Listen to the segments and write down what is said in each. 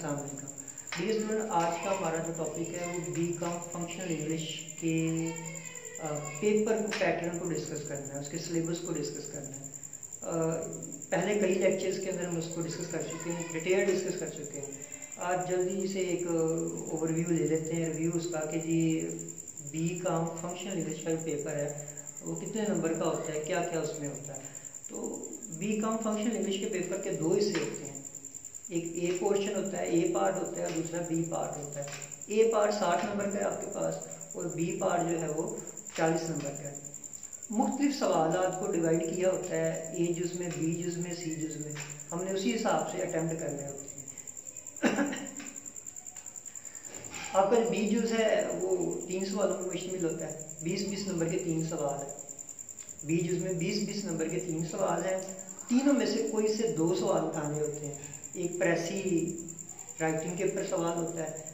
Dear student, आज का हमारा जो टॉपिक है वो बीकॉम फंक्शनल इंग्लिश के पेपर को पैटर्न को डिस्कस करना है, उसके सिलेबस को डिस्कस करना है। पहले कई लेक्चर्स के अंदर हम उसको डिस्कस कर चुके हैं, डिटेल डिस्कस कर चुके हैं। आज जल्दी से एक ओवरव्यू ले लेते हैं, रिव्यू उसका कि जी बीकॉम फंक्शनल इंग्लिश का पेपर है वो कितने नंबर का होता है, क्या क्या उसमें होता है। तो बीकॉम फंक्शनल इंग्लिश के पेपर के दो हिस्से होते हैं, एक ए पोर्शन होता है, ए पार्ट होता है, और दूसरा बी पार्ट होता है। ए पार्ट 60 नंबर का है आपके पास और बी पार्ट जो है वो 40 नंबर का है। मुख्तलिफ सवालात को डिवाइड किया होता है, ए जुज़ में, बी जुज़ में, सी जुज़ में। हमने उसी हिसाब से अटैम्प्ट करने होते हैं। आपका जो बी जुज़ है वो 3 सवालों में मुश्तमिल होता है, 20-20 नंबर के 3 सवाल है। बी जुज़ में 20-20 नंबर के 3 सवाल हैं। तीनों में से कोई से 2 सवाल उठाने होते हैं। एक प्रेसी राइटिंग के ऊपर सवाल होता है,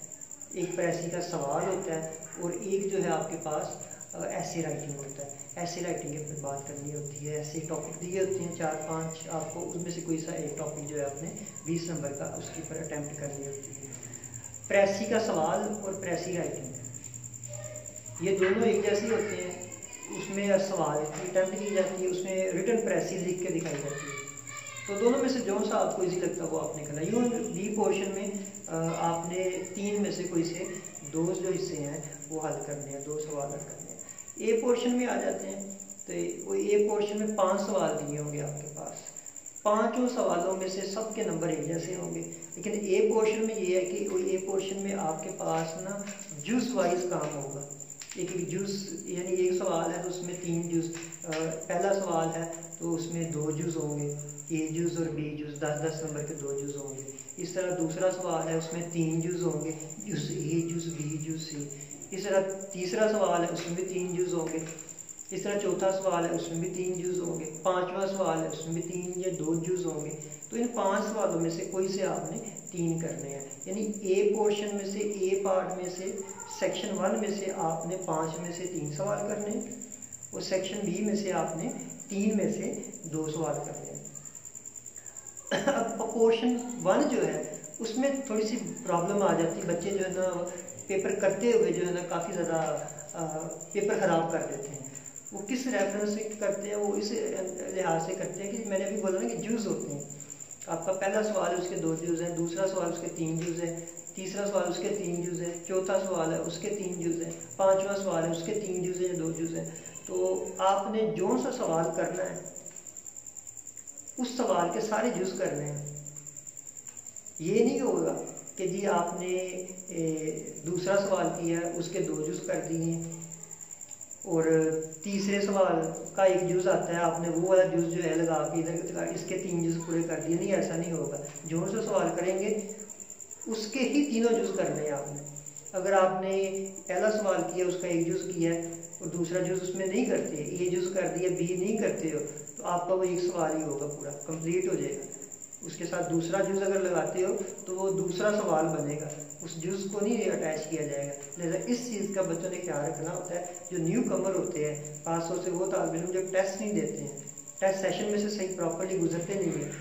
एक प्रेसी का सवाल होता है, और एक जो है आपके पास ऐसे राइटिंग होता है। ऐसे राइटिंग के ऊपर बात करनी होती है, ऐसे टॉपिक दिए होते हैं 4-5, आपको उसमें से कोई सा एक टॉपिक जो है आपने 20 नंबर का उसके ऊपर अटैम्प्ट करनी होती है। प्रेसी का सवाल और प्रेसी राइटिंग ये दोनों एक जैसे होते हैं। उसमें सवाल की अटैम्प्ट की जाती है, उसमें रिटन प्रेसी लिख के दिखाई जाती है। तो दोनों में से जो सा आपको इजी लगता है वो आपने करना है। यूँ बी पोर्शन में आपने 3 में से कोई से 2 जो हिस्से हैं वो हल करने हैं, 2 सवाल हल करने हैं। ए पोर्शन में आ जाते हैं तो वो ए पोर्शन में 5 सवाल दिए होंगे आपके पास। 5 सवालों में से सबके नंबर एक जैसे होंगे, लेकिन ए पोर्शन में ये है कि वो ए पोर्शन में आपके पास ना जुज़ वाइज काम होगा। एक जुज़ यानी एक सवाल है तो उसमें 3 जुज़, पहला सवाल है तो उसमें 2 जुज़ होंगे, ए जुज़ और बी जुज़, 10-10 नंबर के 2 जुज़ होंगे। इस तरह दूसरा सवाल है उसमें 3 जुज़ होंगे, जुज़ ए जुज़ बी जुज़ सी। इस तरह तीसरा सवाल है उसमें भी 3 जुज़ होंगे। इस तरह चौथा सवाल है उसमें भी 3 जुज़ होंगे। 5वां सवाल है उसमें भी 3 या 2 जुज़ होंगे। तो इन 5 सवालों में से कोई से आपने 3 करने हैं, यानी ए पोर्शन में से, ए पार्ट में से, सेक्शन 1 में से आपने 5 में से 3 सवाल करने हैं, और सेक्शन बी में से आपने 3 में से 2 सवाल करने हैं। अब पोर्शन 1 जो है उसमें थोड़ी सी प्रॉब्लम आ जाती है। बच्चे जो है ना पेपर करते हुए जो है ना काफ़ी ज़्यादा पेपर ख़राब कर देते हैं। वो किस रेफरेंस से करते हैं, वो इस लिहाज से करते हैं कि मैंने अभी बोला ना कि जुज़ होते हैं। आपका पहला सवाल है उसके 2 जुज़ हैं, दूसरा सवाल उसके 3 जुज़ है, तीसरा सवाल उसके 3 जुज़ है, चौथा सवाल है उसके 3 जुज़ है, 5वां सवाल है उसके 3 जुज़ है या 2 जुज़ है। तो आपने जो सा सवाल करना है उस सवाल के सारे जुज़ करने हैं। ये नहीं होगा कि जी आपने दूसरा सवाल किया उसके 2 जुज़ कर दिए और तीसरे सवाल का एक जुज़ आता है, आपने वो वाला जुज़ जो है लगा के इधर इसके 3 जुज़ पूरे कर दिए। नहीं, ऐसा नहीं होगा। जो सा सवाल करेंगे उसके ही तीनों जुज़ करने हैं आपने। अगर आपने पहला सवाल किया उसका एक जुज़ किया है और दूसरा जुज़ उसमें नहीं करते, ए जुज़ कर दिया, बी नहीं करते हो, तो आपका वो एक सवाल ही होगा, पूरा कंप्लीट हो जाएगा। उसके साथ दूसरा जुज़ अगर लगाते हो तो वो दूसरा सवाल बनेगा, उस जुज़ को नहीं अटैच किया जाएगा। लिहाजा इस चीज़ का बच्चों ने ख्याल रखना होता है। जो न्यू कमर होते हैं, खासतौर से वो तालिब इल्म जो टेस्ट नहीं देते हैं, टेस्ट सेशन में से सही प्रॉपरली गुजरते नहीं हैं,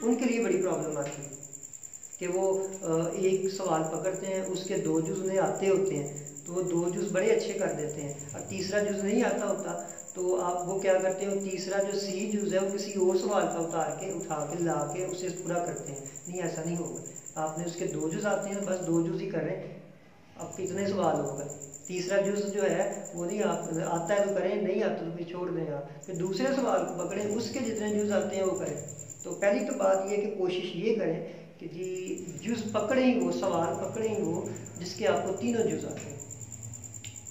उनके लिए बड़ी प्रॉब्लम आती है कि वो एक सवाल पकड़ते हैं, उसके 2 जुज़ उन्हें आते होते हैं तो वो 2 जुज़ बड़े अच्छे कर देते हैं, और तीसरा जुज़ नहीं आता होता तो आप वो क्या करते हो, तीसरा जो सी जुज़ है वो किसी और सवाल का उठा के ला के उसे पूरा करते हैं। नहीं, ऐसा नहीं होगा। आपने उसके 2 जुज़ आते हैं, बस 2 जुज़ ही कर रहे हैं, अब कितने सवाल होगा। तीसरा जुज़ जो है वो नहीं आता है तो करें, नहीं आता तो फिर छोड़ दें आप, फिर दूसरे सवाल को पकड़ें, उसके जितने जुज़ आते हैं वो करें। तो पहली तो बात ये है कि कोशिश ये करें कि जी जुज़ पकड़ें वो, सवाल पकड़ें वो जिसके आपको तीनों जुज़ आते हैं।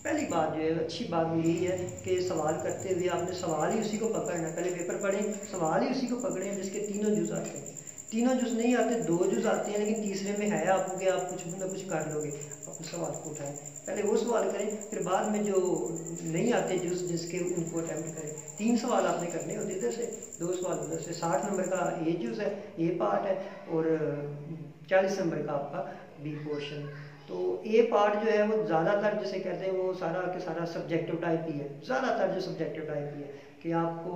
पहली बात जो है, अच्छी बात यही है कि सवाल करते हुए आपने सवाल ही उसी को पकड़ना है। पहले पेपर पढ़ें, सवाल ही उसी को पकड़ें जिसके तीनों जुज़ आते हैं। तीनों जुज़ नहीं आते, 2 जुज़ आते हैं, लेकिन तीसरे में है आपको कि आप कुछ ना कुछ कर लोगे, अपने सवाल को उठाएं। पहले वो सवाल करें, फिर बाद में जो नहीं आते जुज़ जिसके उनको अटैम्प्ट करें। 3 सवाल आपने करने होते इधर से, 2 सवाल उधर से। 60 नंबर का ए जुज़ है, ए पार्ट है, और 40 नंबर का आपका बी पोर्शन। तो ए पार्ट जो है वो ज़्यादातर जिसे कहते हैं वो सारा के सारा सब्जेक्टिव टाइप ही है। ज़्यादातर जो सब्जेक्टिव टाइप ही है कि आपको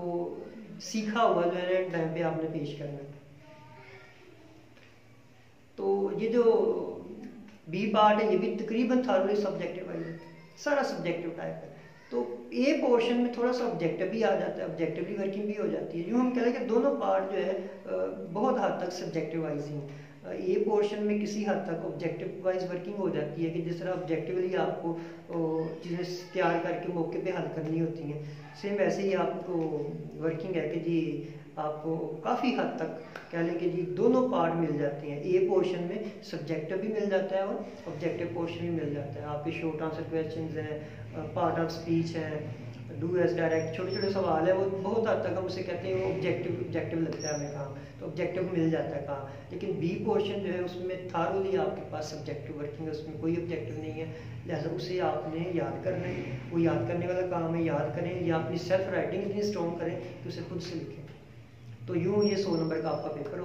सीखा हुआ जो है टाइम पे आपने पेश करना है। तो ये जो बी पार्ट है ये भी तकरीबन थारोली सब्जेक्टिव वाइज है, सारा सब्जेक्टिव टाइप है। तो ए पोर्शन में थोड़ा सा ऑब्जेक्टिव भी आ जाता है, ऑब्जेक्टिवली वर्किंग भी हो जाती है। यूँ हम कह रहे हैं कि दोनों पार्ट जो है बहुत हद तक सब्जेक्टिव वाइज ही ए पोर्शन में किसी हद तक ऑब्जेक्टिव वाइज वर्किंग हो जाती है कि जिस तरह ऑब्जेक्टिवली आपको चीज़ें तैयार करके मौके पे हल करनी होती हैं, सेम वैसे ही आपको वर्किंग है कि जी आपको काफ़ी हद तक कह लें कि जी दोनों पार्ट मिल जाते हैं। ए पोर्शन में सब्जेक्टिव भी मिल जाता है और ऑब्जेक्टिव पोर्शन भी मिल जाता है। आपके शॉर्ट आंसर क्वेश्चंस हैं, पार्ट ऑफ स्पीच हैं, डू एज डायरेक्ट, छोटे छोटे सवाल है, वो बहुत हद तक हम उसे कहते हैं वो ऑब्जेक्टिव लगता है हमें काम, तो ऑब्जेक्टिव मिल जाता है काम। लेकिन बी पोर्शन जो है उसमें थारोली आपके पास सब्जेक्टिव वर्किंग है, उसमें कोई ऑब्जेक्टिव नहीं है, लिहाजा उसे आपने याद करना है। वो याद करने वाला काम है, याद करें या अपनी सेल्फ राइटिंग इतनी स्ट्रॉन्ग करें कि उसे खुद से लिखें। तो यूँ ये 100 नंबर का आपका पेपर